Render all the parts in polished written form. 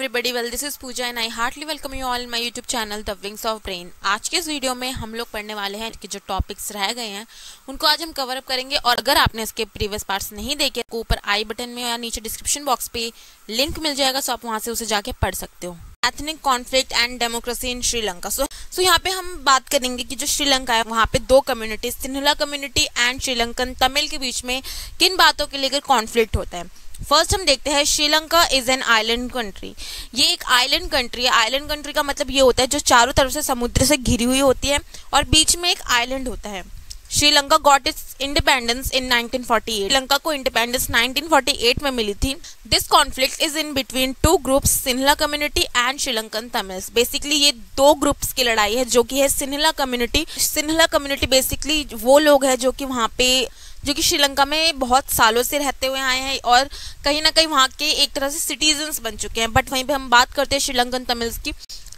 everybody, well this is Pooja and I heartily welcome you all in my YouTube channel The Wings of Brain। आज के इस video में हम लोग पढ़ने वाले हैं कि जो टॉपिक्स रह गए हैं उनको आज हम कवर अप करेंगे। और अगर आपने इसके प्रीवियस पार्ट्स नहीं देखे तो ऊपर आई बटन में या नीचे डिस्क्रिप्शन बॉक्स पे लिंक मिल जाएगा, सो आप वहां से उसे जाके पढ़ सकते हो। Ethnic conflict and democracy in Sri Lanka. So यहाँ पे हम बात करेंगे कि जो श्रीलंका है वहाँ पे दो community, Sinhala community and Sri Lankan Tamil के बीच में किन बातों के लेकर कॉन्फ्लिक्ट होता है। फर्स्ट हम देखते हैं Sri Lanka is an island country. ये एक आइलैंड कंट्री है। आइलैंड कंट्री का मतलब ये होता है जो चारों तरफ से समुद्र से घिरी हुई होती है और बीच में एक आइलैंड होता है। Sri Lanka got its independence in 1948। Sri Lanka को इंडिपेंडेंस 1948 में मिली थी। This conflict is in between two groups, Sinhala community and Sri Lankan Tamils. Basically ये दो ग्रुप्स की लड़ाई है, जो कि है Sinhala community. Sinhala community basically वो लोग हैं जो कि वहाँ पे जो कि श्रीलंका में बहुत सालों से रहते हुए आए हैं और कहीं ना कहीं वहाँ के एक तरह से सिटीजन्स बन चुके हैं। बट वहीं पे हम बात करते हैं श्रीलंकन तमिल्स की।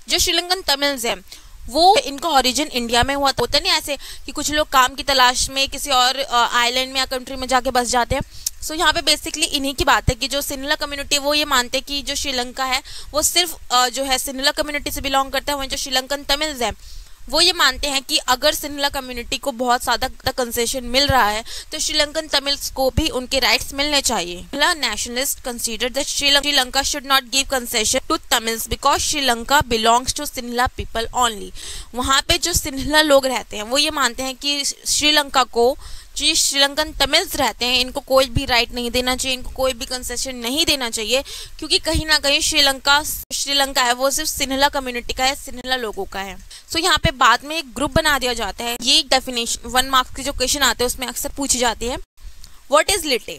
जो श्रीलंकन तमिल्स हैं वो इनका ओरिजिन इंडिया में हुआ। होता नहीं ऐसे कि कुछ लोग काम की तलाश में किसी और आइलैंड में या कंट्री में जाके बस जाते हैं। सो यहाँ पे बेसिकली इन्हीं की बात है कि जो सिन्हला कम्युनिटी वो ये मानते हैं कि जो श्रीलंका है वो सिर्फ जो है सिन्हला कम्युनिटी से बिलोंग करता है। वहीं जो श्रीलंकन तमिल्स हैं वो ये मानते हैं कि अगर सिन्हला कम्युनिटी को बहुत ज़्यादा कंसेशन मिल रहा है तो श्रीलंकन तमिल्स को भी उनके राइट्स मिलने चाहिए। Nationalist consider that Sri Lanka should not give concession to Tamils because Sri Lanka belongs to Sinhala people only. वहाँ पे जो सिन्हला लोग रहते हैं वो ये मानते हैं कि श्रीलंका को जो श्रीलंकन तमिल्स रहते हैं इनको कोई भी राइट नहीं देना चाहिए, इनको कोई भी कंसेशन नहीं देना चाहिए, क्योंकि कहीं ना कहीं श्रीलंका है वो सिर्फ सिन्हला कम्युनिटी का है, सिन्हला लोगों का है। सो यहाँ पे बाद में एक ग्रुप बना दिया जाता है। ये एक डेफिनेशन 1 मार्क्स के जो क्वेश्चन आते हैं उसमें अक्सर पूछी जाती है। What is LTTE?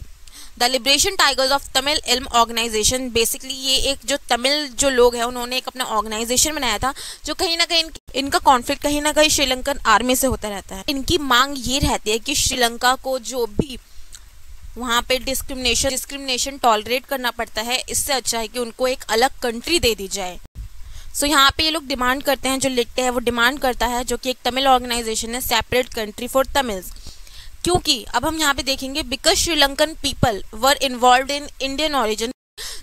The liberation tigers of Tamil Eelam organisation. Basically ये एक जो तमिल जो लोग हैं उन्होंने एक अपना ऑर्गेनाइजेशन बनाया था जो कहीं ना कहीं इनका कॉन्फ्लिक्ट कहीं ना कहीं श्रीलंकन आर्मी से होता रहता है। इनकी मांग ये रहती है कि श्रीलंका को जो भी वहाँ पे डिस्क्रिमिनेशन टॉलरेट करना पड़ता है, इससे अच्छा है कि उनको एक अलग कंट्री दे दी जाए। सो यहाँ पे ये लोग डिमांड करते हैं, जो लिखते हैं वो डिमांड करता है, जो कि एक तमिल ऑर्गेनाइजेशन है, सेपरेट कंट्री फॉर तमिल्स। क्योंकि अब हम यहाँ पे देखेंगे because Sri Lankan people were involve in Indian origin.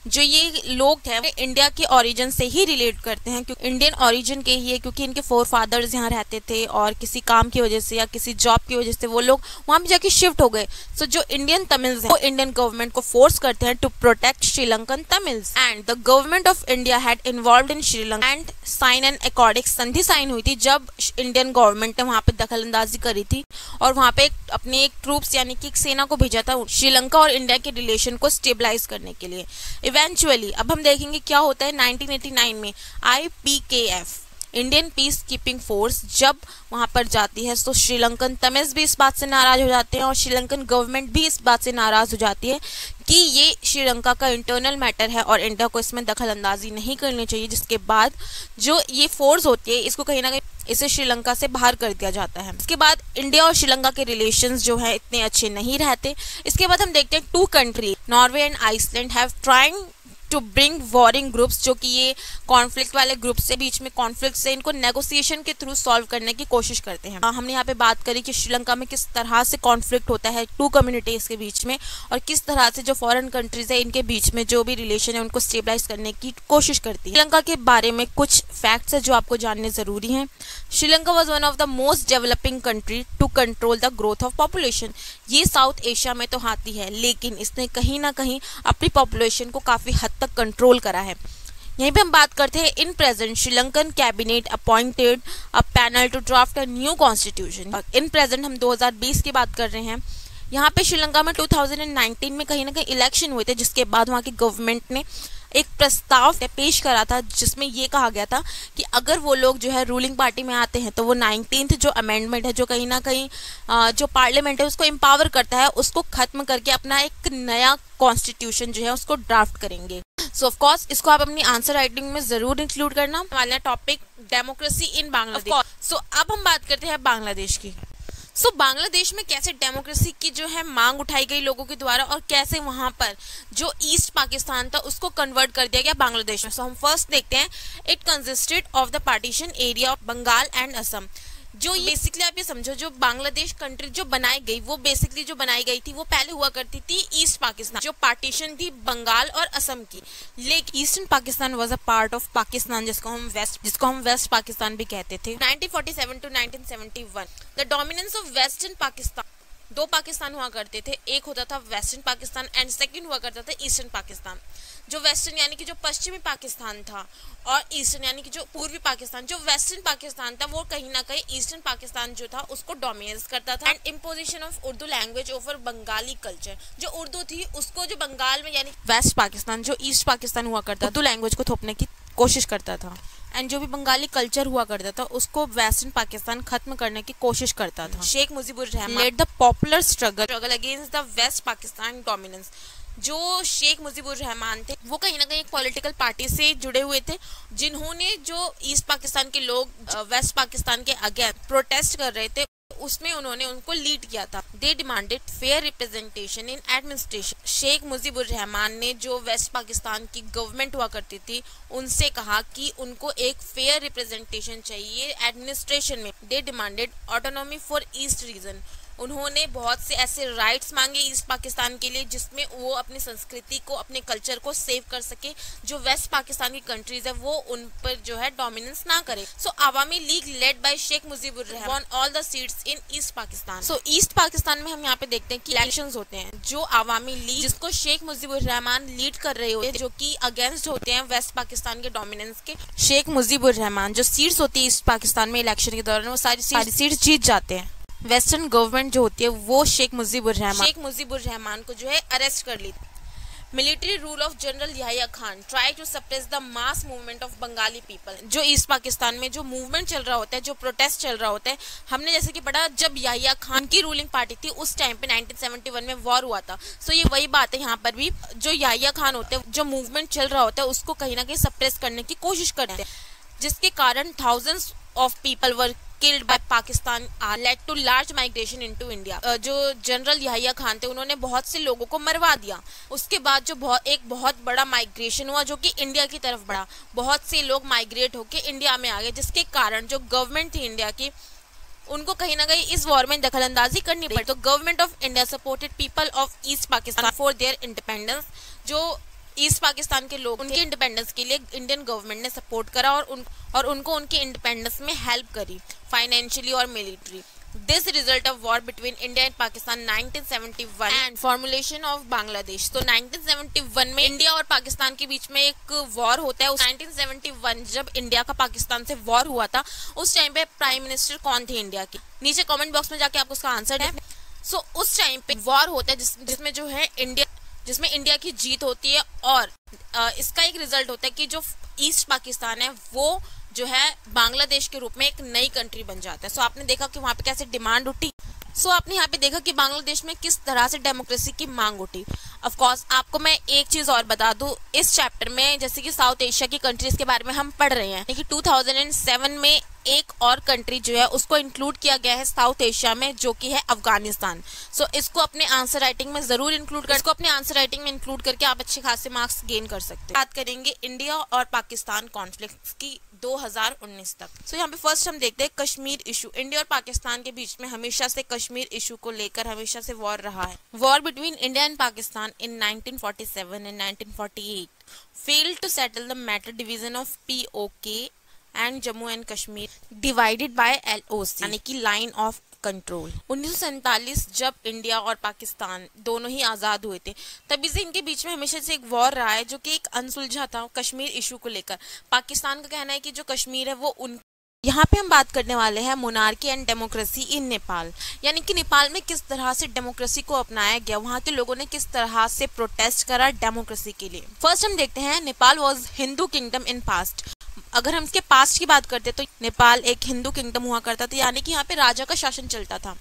जो ये लोग हैं वो इंडिया के ओरिजिन से ही रिलेट करते हैं, क्योंकि इंडियन ओरिजिन के ही है, क्योंकि इनके फोर फादर्स यहाँ रहते थे और किसी काम की वजह से या किसी जॉब की वजह से वो लोग वहाँ पे जाके शिफ्ट हो गए। सो जो इंडियन तमिल्स हैं वो इंडियन गवर्नमेंट को फोर्स करते हैं to protect Sri Lankan Tamils and the government of India had involve in Sri Lanka and sign and according. संधि साइन हुई थी जब इंडियन गवर्नमेंट ने वहाँ पे दखल अंदाजी करी थी और वहाँ पे अपनी एक ट्रूप्स यानी कि एक सेना को भेजा था श्रीलंका और इंडिया के रिलेशन को स्टेबलाइज करने के लिए। इवेंचुअली अब हम देखेंगे क्या होता है 1989 में IPKF Indian peace keeping force जब वहां पर जाती है तो श्रीलंकन तमिल्स भी इस बात से नाराज हो जाते हैं और श्रीलंकन गवर्नमेंट भी इस बात से नाराज हो जाती है कि ये श्रीलंका का इंटरनल मैटर है और इंडिया को इसमें दखल अंदाजी नहीं करनी चाहिए। जिसके बाद जो ये फोर्स होती है इसको कहीं ना कहीं इसे श्रीलंका से बाहर कर दिया जाता है। इसके बाद इंडिया और श्रीलंका के रिलेशंस जो है इतने अच्छे नहीं रहते। इसके बाद हम देखते हैं two country Norway and Iceland have trying to bring warring groups, जो कि ये कॉन्फ्लिक्ट वाले ग्रुप से बीच में कॉन्फ्लिक्ट से इनको नेगोशिएशन के थ्रू सॉल्व करने की कोशिश करते हैं। हमने यहाँ पे बात करी कि श्रीलंका में किस तरह से कॉन्फ्लिक्ट होता है टू कम्युनिटीज के बीच में और किस तरह से जो फॉरेन कंट्रीज है इनके बीच में जो भी रिलेशन है उनको स्टेबलाइज करने की कोशिश करती है। श्रीलंका के बारे में कुछ फैक्ट्स है जो आपको जानने जरूरी हैं। Sri Lanka was one of the most developing country to control the growth of population. ये साउथ एशिया में तो आती है लेकिन इसने कहीं ना कहीं अपनी पॉपुलेशन को काफी हद तक कंट्रोल करा है। यहीं पे हम बात करते हैं in present Sri Lankan cabinet appointed a panel to draft a new constitution. In present हम 2020 की बात कर रहे हैं। यहाँ पे श्रीलंका में 2019 में कहीं ना कहीं इलेक्शन हुए थे जिसके बाद वहाँ की गवर्नमेंट ने एक प्रस्ताव पेश करा था जिसमें ये कहा गया था कि अगर वो लोग जो है रूलिंग पार्टी में आते हैं तो वो 19th जो अमेंडमेंट है जो कहीं ना कहीं जो पार्लियामेंट है उसको एम्पावर करता है उसको खत्म करके अपना एक नया कॉन्स्टिट्यूशन जो है उसको ड्राफ्ट करेंगे। सो ऑफ कोर्स इसको आप अपनी आंसर राइटिंग में जरूर इंक्लूड करना। वाला टॉपिक डेमोक्रेसी इन बांग्लादेश। सो अब हम बात करते हैं बांग्लादेश की। सो बांग्लादेश में कैसे डेमोक्रेसी की जो है मांग उठाई गई लोगों के द्वारा और कैसे वहां पर जो ईस्ट पाकिस्तान था उसको कन्वर्ट कर दिया गया बांग्लादेश में। सो हम फर्स्ट देखते हैं it consisted of the partition area of Bengal and Assam. जो बेसिकली आप ये समझो, जो बांग्लादेश कंट्री जो बनाई गई, वो बेसिकली जो बनाई गई थी वो पहले हुआ करती थी ईस्ट पाकिस्तान, जो पार्टीशन थी बंगाल और असम की। लेकिन eastern Pakistan was a part of Pakistan, जिसको हम वेस्ट पाकिस्तान भी कहते थे। 1947 to 1971 the dominance of western Pakistan, दो पाकिस्तान हुआ करते थे, एक होता था वेस्टर्न पाकिस्तान एंड सेकंड हुआ करता था ईस्टर्न पाकिस्तान। जो वेस्टर्न यानी कि जो पश्चिमी पाकिस्तान था, और ईस्टर्न यानी कि जो पूर्वी पाकिस्तान, जो वेस्टर्न पाकिस्तान था वो कहीं ना कहीं ईस्टर्न पाकिस्तान जो था उसको डोमिनेट करता था। And imposition of Urdu language over Bengali culture, जो उर्दू थी उसको जो बंगाल में यानी वेस्ट पाकिस्तान, जो ईस्ट पाकिस्तान हुआ करता, उर्दू लैंग्वेज को थोपने की कोशिश करता था। एंड जो भी बंगाली कल्चर हुआ करता था उसको वेस्टर्न पाकिस्तान खत्म करने की कोशिश करता था। Sheikh Mujibur Rahman led the popular struggle against the west Pakistan dominance. जो शेख मुजीबुर रहमान थे वो कहीं ना कहीं एक पॉलिटिकल पार्टी से जुड़े हुए थे, जिन्होंने जो ईस्ट पाकिस्तान के लोग वेस्ट पाकिस्तान के अगेंस्ट प्रोटेस्ट कर रहे थे उसमें उन्होंने उनको लीड किया था। They demanded fair representation in administration. Sheikh Mujibur Rahman ने जो वेस्ट पाकिस्तान की गवर्नमेंट हुआ करती थी उनसे कहा कि उनको एक फेयर रिप्रेजेंटेशन चाहिए एडमिनिस्ट्रेशन में। They demanded autonomy for east region. उन्होंने बहुत से ऐसे राइट्स मांगे ईस्ट पाकिस्तान के लिए जिसमें वो अपनी संस्कृति को, अपने कल्चर को सेव कर सके, जो वेस्ट पाकिस्तान की कंट्रीज है वो उन पर जो है डोमिनेंस ना करे। So Awami League led by Sheikh Mujibur Rahman all the seats in east Pakistan. So east Pakistan में हम यहाँ पे देखते हैं कि इलेक्शंस होते हैं, जो अवामी लीग जिसको शेख मुजीबुर रहमान लीड कर रहे होते हैं, जो कि अगेंस्ट होते हैं वेस्ट पाकिस्तान के डोमिनेंस के। शेख मुजीबुर रहमान जो सीट्स होती है ईस्ट पाकिस्तान में इलेक्शन के दौरान वो सारी सीट्स जीत जाते हैं। वेस्टर्न गवर्नमेंट जो होती है वो शेख मुजीबुर रहमान को जो है अरेस्ट कर ली। Military rule of general Yahya Khan try to suppress the mass movement of Bengali people. जो ईस्ट पाकिस्तान में जो मूवमेंट चल रहा होता है, जो प्रोटेस्ट चल रहा होता है, हमने जैसे कि पढ़ा जब याहिया खान की रूलिंग पार्टी थी उस टाइम पे 1971 में वॉर हुआ था। सो ये वही बात है, यहाँ पर भी जो याहिया खान होते हैं, जो मूवमेंट चल रहा होता है उसको कहीं ना कहीं सप्रेस करने की कोशिश करते हैं, जिसके कारण thousands of people were killed by Pakistan led to large migration into India। जो जनरल याहिया खान थे उन्होंने बहुत से लोगों को मरवा दिया। उसके बाद जो एक बहुत बड़ा माइग्रेशन हुआ जो कि इंडिया की तरफ बढ़ा। बहुत से लोग माइग्रेट होके इंडिया में आ गए, जिसके कारण जो गवर्नमेंट थी इंडिया की उनको कहीं ना कहीं इस वॉर में दखलंदाजी करनी पड़ी। तो government of India supported people of east Pakistan for their independence. जो ईस्ट पाकिस्तान के लोग उनके इंडिपेंडेंस के लिए इंडियन गवर्नमेंट ने सपोर्ट करा और उनको उनके इंडिपेंडेंस में हेल्प करी फाइनेंशियली और military. This result of war between India and Pakistan 1971 and formulation of Bangladesh. तो 1971 में इंडिया और पाकिस्तान के बीच में एक वॉर होता है। 1971 जब इंडिया का पाकिस्तान से वॉर हुआ था उस टाइम पे प्राइम मिनिस्टर कौन थे इंडिया की, नीचे कमेंट बॉक्स में जाके आप उसका आंसर दें। सो उस टाइम पे वॉर होता है जिसमें जो है जिसमें इंडिया की जीत होती है, और इसका एक रिजल्ट होता है कि जो ईस्ट पाकिस्तान है वो जो है बांग्लादेश के रूप में एक नई कंट्री बन जाता है। सो आपने देखा कि वहाँ पे कैसे डिमांड उठी। सो आपने यहाँ पे देखा कि बांग्लादेश में किस तरह से डेमोक्रेसी की मांग उठी। ऑफ कोर्स आपको मैं एक चीज और बता दूं, इस चैप्टर में जैसे कि साउथ एशिया की कंट्रीज के बारे में हम पढ़ रहे हैं, लेकिन 2007 में एक और कंट्री जो है उसको इंक्लूड किया गया है साउथ एशिया में, जो कि है अफगानिस्तान। सो इसको अपने आंसर राइटिंग में जरूर इंक्लूड कर, इसको अपने आंसर राइटिंग में इंक्लूड करके आप अच्छे खासे मार्क्स गेन कर सकते हैं। बात करेंगे इंडिया और पाकिस्तान कॉन्फ्लिक्ट की 2019 तक। सो यहाँ पे फर्स्ट हम देखते हैं कश्मीर इशू। इंडिया और पाकिस्तान के बीच में हमेशा से कश्मीर इशू को लेकर हमेशा से वॉर रहा है। War between India and Pakistan in 1947 and 1948 failed to settle the matter division of POK and Jammu and Kashmir divided by LOC यानी कि लाइन ऑफ कंट्रोल। 1947 जब इंडिया और पाकिस्तान दोनों ही आजाद हुए थे तभी से इनके बीच में हमेशा से एक वॉर रहा है जो कि एक अनसुलझा था कश्मीर इशू को लेकर। पाकिस्तान का कहना है कि जो कश्मीर है वो उन यहाँ पे हम बात करने वाले हैं मोनार्की एंड डेमोक्रेसी इन नेपाल, यानी कि नेपाल में किस तरह से डेमोक्रेसी को अपनाया गया, वहाँ के लोगों ने किस तरह से प्रोटेस्ट करा डेमोक्रेसी के लिए। फर्स्ट हम देखते हैं Nepal was Hindu kingdom in past. अगर हम इसके पास्ट की बात करते तो नेपाल एक हिंदू किंगडम हुआ करता था, यानी कि यहाँ पे राजा का शासन चलता था।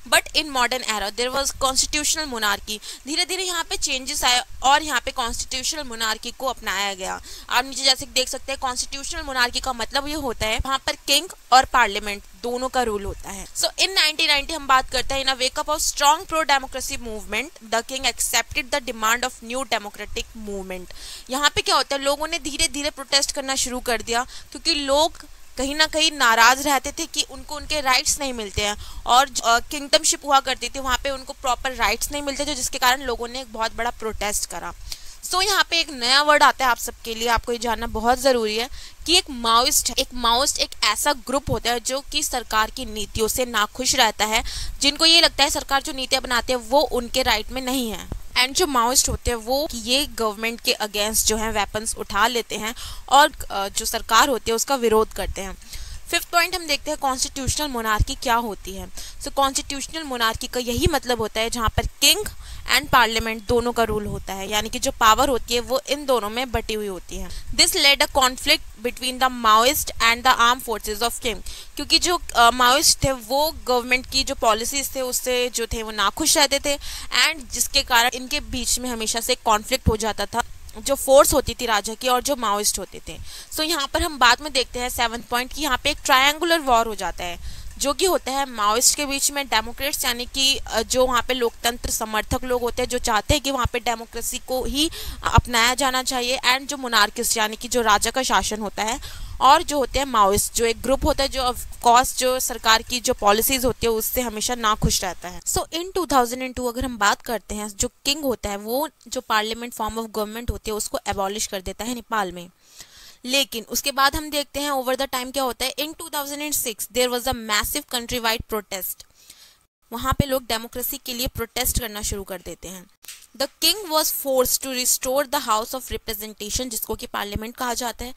But in modern era there was constitutional monarchy. धीरे धीरे यहाँ पे चेंजेस आए और यहाँ पे कॉन्स्टिट्यूशनल मोनार्की को अपनाया गया। आप नीचे जैसे देख सकते हैं कॉन्स्टिट्यूशनल मोनार्की का मतलब ये होता है वहाँ पर किंग और पार्लियामेंट दोनों का रूल होता है। सो इन 1990 हम बात करते हैं in a wake up of strong pro democracy movement the king accepted the demand of new democratic movement. यहाँ पे क्या होता है, लोगों ने धीरे धीरे प्रोटेस्ट करना शुरू कर दिया क्योंकि लोग कहीं ना कहीं नाराज रहते थे कि उनको उनके राइट्स नहीं मिलते हैं, और किंगडमशिप हुआ करती थी वहाँ पे उनको प्रॉपर राइट्स नहीं मिलते थे, जिसके कारण लोगों ने एक बहुत बड़ा प्रोटेस्ट करा। सो यहाँ पे एक नया वर्ड आता है आप सबके लिए, आपको ये जानना बहुत ज़रूरी है कि एक माओइस्ट एक ऐसा ग्रुप होता है जो कि सरकार की नीतियों से नाखुश रहता है, जिनको ये लगता है सरकार जो नीतियाँ बनाती है वो उनके राइट में नहीं है। एंड जो माओइस्ट होते हैं वो ये गवर्नमेंट के अगेंस्ट जो है वेपन्स उठा लेते हैं और जो सरकार होती है उसका विरोध करते हैं। फिफ्थ पॉइंट हम देखते हैं कॉन्स्टिट्यूशनल मोनार्की क्या होती है। सो कॉन्स्टिट्यूशनल मोनार्की का यही मतलब होता है जहाँ पर किंग एंड पार्लियामेंट दोनों का रूल होता है, यानी कि जो पावर होती है वो इन दोनों में बटी हुई होती है। This led a conflict between the Maoist and the arm forces of king, क्योंकि जो माओइस्ट थे वो गवर्नमेंट की जो पॉलिसीज थे उससे जो थे वो नाखुश रहते थे, एंड जिसके कारण इनके बीच में हमेशा से कॉन्फ्लिक्ट हो जाता था, जो फोर्स होती थी राजा की और जो माओइस्ट होते थे। सो यहाँ पर हम बाद में देखते हैं सेवंथ पॉइंट की यहाँ पे एक ट्रायंगुलर वॉर हो जाता है, जो कि होता है माओइस्ट के बीच में डेमोक्रेट्स, यानी कि जो वहाँ पे लोकतंत्र समर्थक लोग होते हैं जो चाहते हैं कि वहाँ पे डेमोक्रेसी को ही अपनाया जाना चाहिए, एंड जो मोनार्किस्ट यानी कि जो राजा का शासन होता है, और जो होते हैं माओइस्ट जो एक ग्रुप होता है जो ऑफ कोर्स जो सरकार की जो पॉलिसीज होती है उससे हमेशा नाखुश रहता है। सो इन 2002 अगर हम बात करते हैं, जो किंग होता है वो जो पार्लियामेंट फॉर्म ऑफ गवर्नमेंट होती है उसको एबॉलिश कर देता है नेपाल में। लेकिन उसके बाद हम देखते हैं ओवर द टाइम क्या होता है। In 2006 there was a massive countrywide protest, वहां पे लोग डेमोक्रेसी के लिए प्रोटेस्ट करना शुरू कर देते हैं। The king was force to restore the house of representation, जिसको कि पार्लियामेंट कहा जाता है।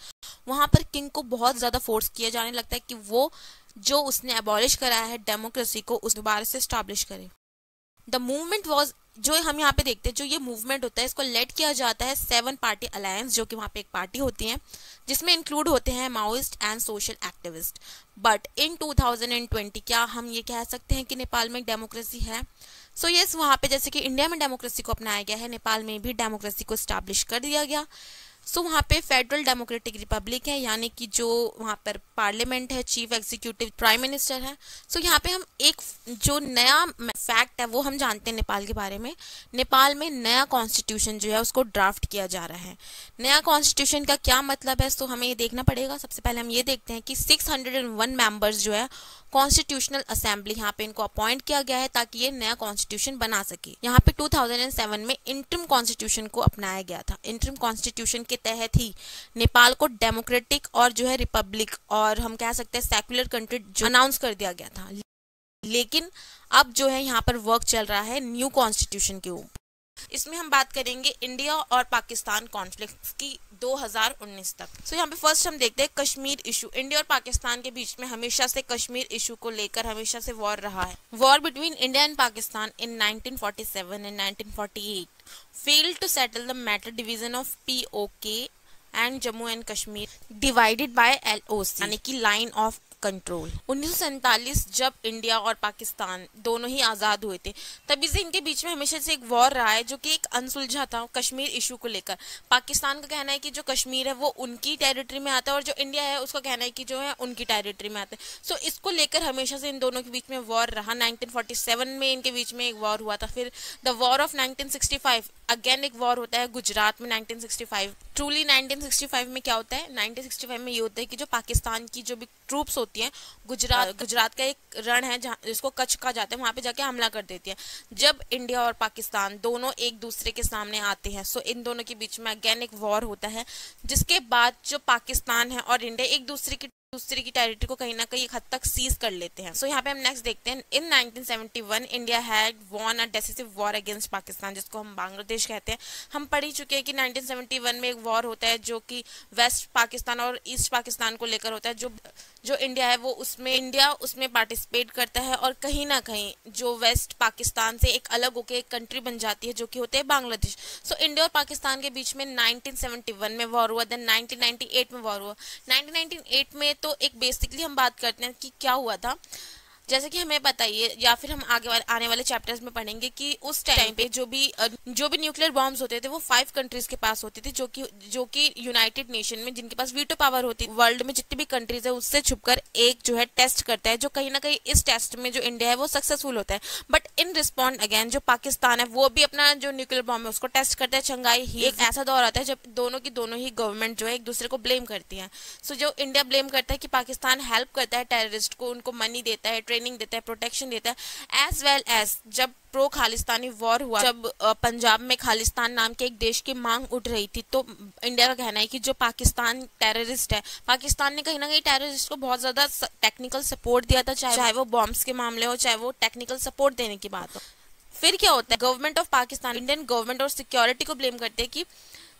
वहां पर किंग को बहुत ज्यादा फोर्स किया जाने लगता है कि वो जो उसने एबॉलिश कराया है डेमोक्रेसी को उस दोबारा से स्टैब्लिश करे। द मूवमेंट वॉज, जो हम यहाँ पे देखते हैं जो ये मूवमेंट होता है इसको लेड किया जाता है 7 पार्टी अलायंस, जो कि वहाँ पे एक पार्टी होती है जिसमें इंक्लूड होते हैं Maoist and social activist. But in 2020 क्या हम ये कह सकते हैं कि नेपाल में डेमोक्रेसी है? सो यस, वहाँ पे जैसे कि इंडिया में डेमोक्रेसी को अपनाया गया है, नेपाल में भी डेमोक्रेसी को स्टैब्लिश कर दिया गया। सो वहाँ पे फेडरल डेमोक्रेटिक रिपब्लिक है, यानी कि जो वहाँ पर पार्लियामेंट है, चीफ एग्जीक्यूटिव प्राइम मिनिस्टर है। सो यहाँ पे हम एक जो नया फैक्ट है वो हम जानते हैं नेपाल के बारे में। नेपाल में नया कॉन्स्टिट्यूशन जो है उसको ड्राफ्ट किया जा रहा है। नया कॉन्स्टिट्यूशन का क्या मतलब है, सो हमें ये देखना पड़ेगा। सबसे पहले हम ये देखते हैं कि 601 मेंबर्स जो है कॉन्स्टिट्यूशनल असेंबली यहाँ पे इनको अपॉइंट किया गया है ताकि ये नया कॉन्स्टिट्यूशन बना सके। यहाँ पे 2007 में इंटरिम कॉन्स्टिट्यूशन को अपनाया गया था। इंटरिम कॉन्स्टिट्यूशन के तहत ही नेपाल को डेमोक्रेटिक और जो है रिपब्लिक और हम कह सकते हैं सेक्युलर कंट्री जो अनाउंस कर दिया गया था। लेकिन अब जो है यहाँ पर वर्क चल रहा है न्यू कॉन्स्टिट्यूशन के ऊपर। इसमें हम बात करेंगे इंडिया और पाकिस्तान कॉन्फ्लिक्ट की 2019 तक। सो यहाँ पे फर्स्ट हम देखते हैं कश्मीर इशू। इंडिया और पाकिस्तान के बीच में हमेशा से कश्मीर इशू को लेकर हमेशा से वॉर रहा है। War between India and Pakistan in 1947 and 1948 failed to settle the matter division of POK and Jammu and Kashmir divided by LOC, यानी कि लाइन ऑफ कंट्रोल। 1947 जब इंडिया और पाकिस्तान दोनों ही आज़ाद हुए थे तभी से इनके बीच में हमेशा से एक वॉर रहा है जो कि एक अनसुलझा था कश्मीर इशू को लेकर। पाकिस्तान का कहना है कि जो कश्मीर है वो उनकी टेरिटरी में आता है और जो इंडिया है उसका कहना है कि जो है उनकी टेरिटरी में आता है। सो इसको लेकर हमेशा से इन दोनों के बीच में वॉर रहा। 1947 में इनके बीच में एक वॉर हुआ था। फिर द वॉर ऑफ 1965 अगेन एक वॉर होता है गुजरात में 1965। ट्रूली 1965 में क्या होता है, 1965 में ये होता है कि जो पाकिस्तान की जो भी ट्रूप्स होती हैं गुजरात का एक रण है जहाँ जिसको कच्छ कहा जाता है, वहाँ पे जाके हमला कर देती है। जब इंडिया और पाकिस्तान दोनों एक दूसरे के सामने आते हैं सो इन दोनों के बीच में अगेन एक वॉर होता है, जिसके बाद जो पाकिस्तान है और इंडिया एक दूसरे की टेरिटरी को कहीं ना कहीं एक हद तक सीज कर लेते हैं। सो यहाँ पे हम नेक्स्ट देखते हैं इन 1971 India had von a decisive war against Pakistan, जिसको हम बांग्लादेश कहते हैं। हम पढ़ ही चुके हैं कि 1971 में एक वॉर होता है जो कि वेस्ट पाकिस्तान और ईस्ट पाकिस्तान को लेकर होता है। जो इंडिया है वो उसमें पार्टिसिपेट करता है और कहीं ना कहीं जो वेस्ट पाकिस्तान से एक अलग होकर एक कंट्री बन जाती है जो कि होते हैं बांग्लादेश। सो इंडिया और पाकिस्तान के बीच में 1971 में वॉर हुआ, देन 1998 में वॉर हुआ। 1998 में तो एक बेसिकली हम बात करते हैं कि क्या हुआ था। जैसे कि हमें पता ही है या फिर हम आने वाले चैप्टर्स में पढ़ेंगे कि उस टाइम पे जो भी न्यूक्लियर बॉम्ब्स होते थे वो 5 कंट्रीज के पास होते थे, जो कि यूनाइटेड नेशन में जिनके पास वीटो पावर होती है, वर्ल्ड में जितनी भी कंट्रीज है उससे छुपकर एक जो है टेस्ट करता है, जो कहीं ना कहीं इस टेस्ट में जो इंडिया है वो सक्सेसफुल होता है। बट इन रिस्पॉन्ड अगेन जो पाकिस्तान है वो भी अपना जो न्यूक्लियर बॉम्ब है उसको टेस्ट करता है। शंघाई ही एक ऐसा दौर आता है जब दोनों ही गवर्नमेंट जो है एक दूसरे को ब्लेम करती है। सो जो इंडिया ब्लेम करता है कि पाकिस्तान हेल्प करता है टेररिस्ट को, उनको मनी देता है, ट्रेनिंग देता है, प्रोटेक्शन देता है, एज वेल एज जब प्रो खालिस्तानी वॉर हुआ, जब पंजाब में खालिस्तान नाम के एक देश की मांग उठ रही थी, तो इंडिया का कहना है कि जो पाकिस्तान टेररिस्ट है, पाकिस्तान ने कहीं ना कहीं टेररिस्ट को बहुत ज्यादा टेक्निकल सपोर्ट दिया था, चाहे वो बॉम्ब्स के मामले हो, चाहे वो टेक्निकल सपोर्ट देने की बात हो। फिर क्या होता है, government of Pakistan Indian government और सिक्योरिटी को ब्लेम करते हैं कि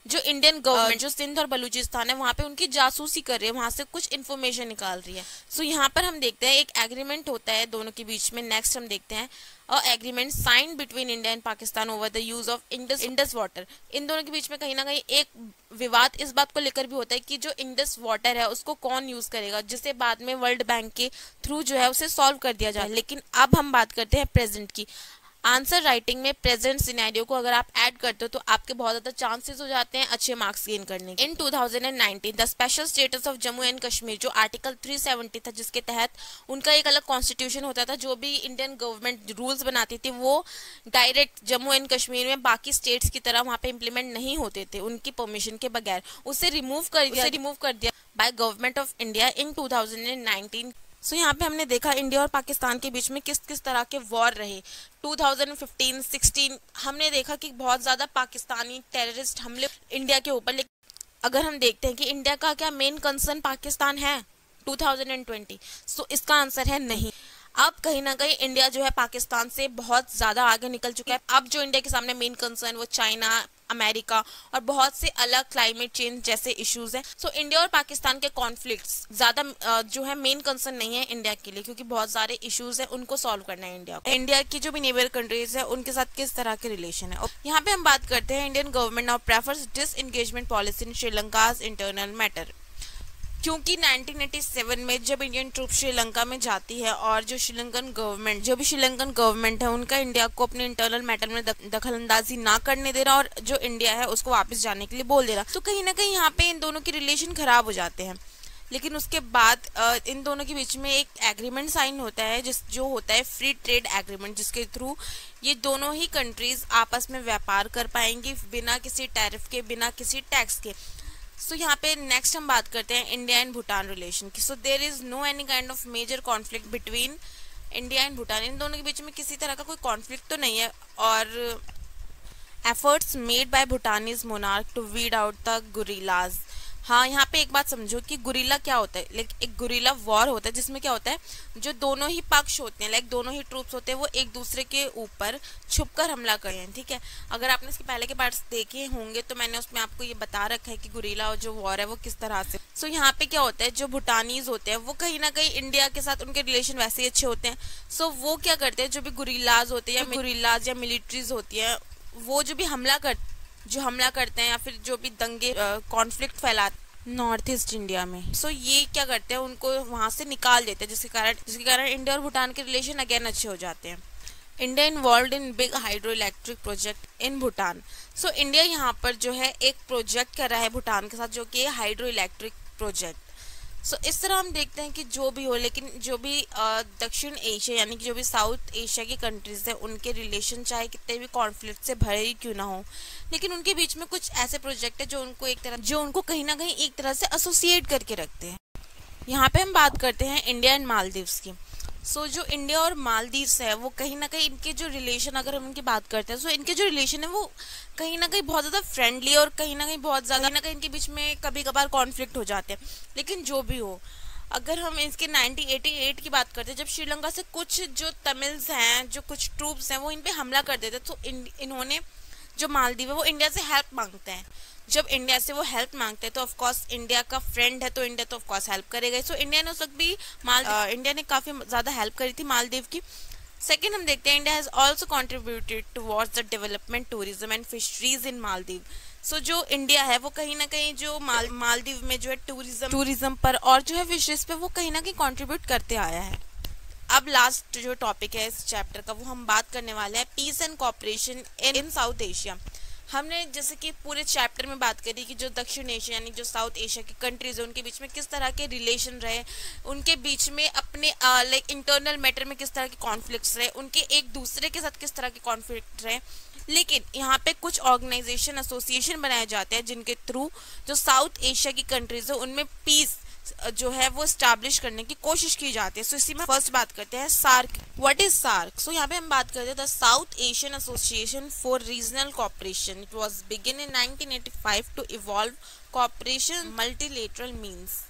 जो इंडियन गवर्नमेंट जो सिंध और बलूचिस्तान है वहाँ पे उनकी जासूसी कर रही है, वहाँ से कुछ इन्फॉर्मेशन निकाल रही है। सो यहाँ पर हम देखते हैं एक एग्रीमेंट होता है दोनों के बीच में। नेक्स्ट हम देखते हैं agreement signed between India and Pakistan over the use of Indus water. इन दोनों के बीच में कहीं ना कहीं एक विवाद इस बात को लेकर भी होता है कि जो इंडस वाटर है उसको कौन यूज करेगा, जिसे बाद में वर्ल्ड बैंक के थ्रू जो है उसे सॉल्व कर दिया जाए। लेकिन अब हम बात करते हैं प्रेजेंट की। आंसर राइटिंग में प्रेजेंट सिनेरियो को अगर आप ऐड करते हो तो आपके बहुत ज्यादा चांसेस हो जाते हैं अच्छे मार्क्स गेन करने के। इन 2019 the special status of Jammu and Kashmir, जो आर्टिकल 370 था जिसके तहत उनका एक अलग कॉन्स्टिट्यूशन होता था, जो भी इंडियन गवर्नमेंट रूल्स बनाती थी वो डायरेक्ट जम्मू एंड कश्मीर में बाकी स्टेट्स की तरह वहाँ पे इम्प्लीमेंट नहीं होते थे उनकी परमिशन के बगैर। उसे रिमूव कर दिया by government of India in 2019। सो यहाँ पे हमने देखा इंडिया और पाकिस्तान के बीच में किस किस तरह के वॉर रहे। 2015-16 हमने देखा कि बहुत ज्यादा पाकिस्तानी टेररिस्ट हमले इंडिया के ऊपर। लेकिन अगर हम देखते हैं कि इंडिया का क्या मेन कंसर्न पाकिस्तान है 2020, सो इसका आंसर है नहीं। अब कहीं ना कहीं इंडिया जो है पाकिस्तान से बहुत ज्यादा आगे निकल चुका है। अब जो इंडिया के सामने मेन कंसर्न वो चाइना, अमेरिका और बहुत से अलग क्लाइमेट चेंज जैसे इश्यूज हैं। सो इंडिया और पाकिस्तान के कॉन्फ्लिक्ट्स ज्यादा जो है मेन कंसर्न नहीं है इंडिया के लिए, क्योंकि बहुत सारे इश्यूज हैं उनको सॉल्व करना है इंडिया को। इंडिया की जो भी नेबर कंट्रीज है उनके साथ किस तरह के रिलेशन है। यहाँ पे हम बात करते हैं Indian government now prefers disengagement policy in Sri Lanka's internal matter. क्योंकि 1987 में जब इंडियन ट्रूप श्रीलंका में जाती है और जो भी श्रीलंकन गवर्नमेंट है उनका इंडिया को अपने इंटरनल मैटर में दखलंदाजी ना करने दे रहा और जो इंडिया है उसको वापस जाने के लिए बोल दे रहा, तो कहीं ना कहीं यहाँ पे इन दोनों के रिलेशन खराब हो जाते हैं। लेकिन उसके बाद इन दोनों के बीच में एक एग्रीमेंट साइन होता है जो होता है फ्री ट्रेड एग्रीमेंट, जिसके थ्रू ये दोनों ही कंट्रीज आपस में व्यापार कर पाएंगी बिना किसी टैरिफ के, बिना किसी टैक्स के। सो यहाँ पे नेक्स्ट हम बात करते हैं इंडिया एंड भूटान रिलेशन की। So there is no any kind of major conflict between India and Bhutan. इन दोनों के बीच में किसी तरह का कोई कॉन्फ्लिक्ट तो नहीं है। और efforts made by Bhutanese monarch to weed out the guerrillas. हाँ, यहाँ पे एक बात समझो कि गुरिल्ला क्या होता है। लाइक एक गुरिल्ला वॉर होता है जिसमें क्या होता है, जो दोनों ही पक्ष होते हैं, लाइक दोनों ही ट्रूप्स होते हैं, वो एक दूसरे के ऊपर छुपकर हमला कर रहे हैं। ठीक है, अगर आपने इसके पहले के पार्ट्स देखे होंगे तो मैंने उसमें आपको ये बता रखा है कि गुरिल्ला जो वॉर है वो किस तरह से। सो यहाँ पे क्या होता है, जो भूटानीज होते हैं वो कहीं ना कहीं इंडिया के साथ उनके रिलेशन वैसे ही अच्छे होते हैं। सो वो क्या करते हैं, जो भी गुरिल्लाज होते हैं या मिलिट्रीज होती है, वो जो भी हमला करते हैं या फिर जो भी दंगे कॉन्फ्लिक्ट फैलाते नॉर्थ ईस्ट इंडिया में, सो ये क्या करते हैं, उनको वहां से निकाल देते हैं, जिसके कारण इंडिया और भूटान के रिलेशन अगेन अच्छे हो जाते हैं। India involve in big hydro electric project in Bhutan. So India यहाँ पर जो है एक प्रोजेक्ट कर रहा है भूटान के साथ, जो कि हाइड्रो इलेक्ट्रिक प्रोजेक्ट। सो इस तरह हम देखते हैं कि जो भी हो, लेकिन जो भी दक्षिण एशिया यानी कि जो भी साउथ एशिया की कंट्रीज है, उनके रिलेशन चाहे कितने भी कॉन्फ्लिक्ट से भरे ही क्यों ना हो, लेकिन उनके बीच में कुछ ऐसे प्रोजेक्ट है जो उनको कहीं ना कहीं एक तरह से एसोसिएट करके रखते हैं। यहाँ पे हम बात करते हैं इंडिया एंड मालदीव्स की। सो जो इंडिया और मालदीव्स है वो कहीं ना कहीं इनके जो रिलेशन, अगर हम इनकी बात करते हैं, सो इनके जो रिलेशन है वो कहीं ना कहीं बहुत ज़्यादा फ्रेंडली और कहीं ना कहीं बहुत ज़्यादा इनके बीच में कभी कभार कॉन्फ्लिक्ट हो जाते हैं। लेकिन जो भी हो, अगर हम इसके 1988 की बात करते हैं, जब श्रीलंका से कुछ जो तमिल्स हैं, जो कुछ ट्रूप्स हैं, वो इन पे हमला कर देते, तो इन्होंने जो मालदीव है वो इंडिया से हेल्प मांगते हैं। जब इंडिया से वो हेल्प मांगते हैं तो ऑफ कोर्स इंडिया का फ्रेंड है तो इंडिया तो ऑफ कोर्स हेल्प करेगा। सो इंडिया ने उस वक्त भी इंडिया ने काफी ज्यादा हेल्प करी थी मालदीव की। सेकेंड हम देखते हैं India has also contributed towards the development tourism and fisheries in Maldives. So जो इंडिया है वो कहीं ना कहीं जो मालदीव में जो है टूरिज्म पर और जो है फिशरीज पे वो कहीं ना कहीं कंट्रीब्यूट करते आया है। अब लास्ट जो टॉपिक है इस चैप्टर का वो हम बात करने वाले हैं peace and cooperation in South Asia. हमने जैसे कि पूरे चैप्टर में बात करी कि जो दक्षिण एशिया यानी जो साउथ एशिया की कंट्रीज है उनके बीच में किस तरह के रिलेशन रहे, उनके बीच में अपने लाइक इंटरनल मैटर में किस तरह के कॉन्फ्लिक्ट्स रहे, उनके एक दूसरे के साथ किस तरह के कॉन्फ्लिक्ट रहे। लेकिन यहाँ पे कुछ ऑर्गेनाइजेशन एसोसिएशन बनाए जाते हैं जिनके थ्रू जो साउथ एशिया की कंट्रीज है उनमें पीस जो है वो स्टैब्लिश करने की कोशिश की जाती है। सो इसी में फर्स्ट बात करते हैं SAARC. What is SAARC? So यहाँ पे हम बात करते हैं the South Asian association for regional cooperation. It was begin in 1985 to evolve cooperation multilateral means.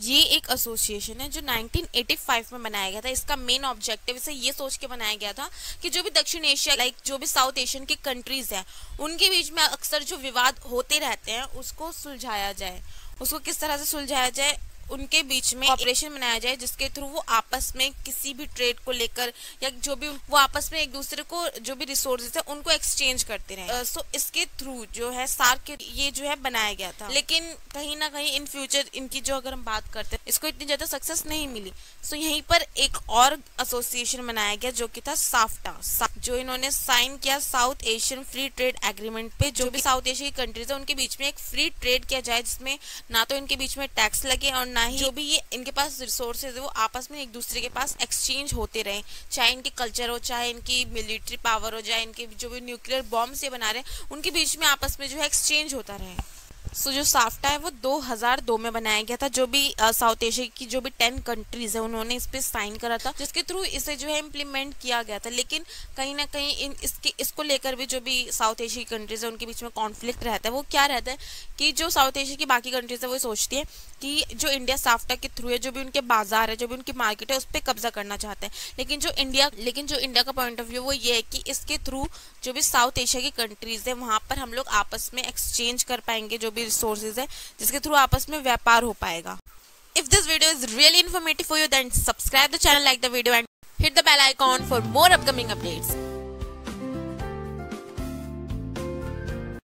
ये एक एसोसिएशन है जो 1985 में बनाया गया था। इसका मेन ऑब्जेक्टिव इसे ये सोच के बनाया गया था कि जो भी दक्षिण एशिया लाइक जो भी साउथ एशियन की कंट्रीज हैं उनके बीच में अक्सर जो विवाद होते रहते हैं उसको सुलझाया जाए। उसको किस तरह से सुलझाया जाए, उनके बीच में ऑपरेशन बनाया जाए जिसके थ्रू वो आपस में किसी भी ट्रेड को लेकर या जो भी वो आपस में एक दूसरे को जो भी रिसोर्सेज है उनको एक्सचेंज करते रहे। सो इसके थ्रू जो है सार्क ये जो है बनाया गया था। लेकिन कहीं ना कहीं इन फ्यूचर इनकी जो अगर हम बात करते हैं इसको इतनी ज्यादा सक्सेस नहीं मिली। सो यहीं पर एक और एसोसिएशन बनाया गया जो कि था साफ्टा, जो इन्होंने साइन किया south Asian free trade agreement पे। जो भी साउथ एशिया की कंट्रीज है उनके बीच में एक फ्री ट्रेड किया जाए जिसमें ना तो इनके बीच में टैक्स लगे और ना ही जो भी ये इनके पास रिसोर्सेज है वो आपस में एक दूसरे के पास एक्सचेंज होते रहे। चाहे इनकी कल्चर हो, चाहे इनकी मिलिट्री पावर हो, चाहे इनके जो भी न्यूक्लियर बॉम्ब्स ये बना रहे हैं उनके बीच में आपस में जो है एक्सचेंज होता रहे। सो जो साफ्टा है वो 2002 में बनाया गया था। जो भी साउथ एशिया की जो भी 10 कंट्रीज है उन्होंने इस पे साइन करा था जिसके थ्रू इसे जो है इम्प्लीमेंट किया गया था। लेकिन कहीं ना कहीं इसको लेकर भी जो भी साउथ एशिया की कंट्रीज है उनके बीच में कॉन्फ्लिक्ट रहता है। वो क्या रहता है कि जो साउथ एशिया की बाकी कंट्रीज है वो सोचती है कि जो इंडिया साफ्टा के थ्रू है जो भी उनके बाजार है, जो भी उनकी मार्केट है उस पर कब्जा करना चाहते हैं। लेकिन जो इंडिया का पॉइंट ऑफ व्यू वो ये है कि इसके थ्रू जो भी साउथ एशिया की कंट्रीज है वहां पर हम लोग आपस में एक्सचेंज कर पाएंगे जो भी रिसोर्सेज है जिसके थ्रू आपस में व्यापार हो पाएगा। If this video is really informative for you, then subscribe the channel, like the video and hit the bell icon for more upcoming updates.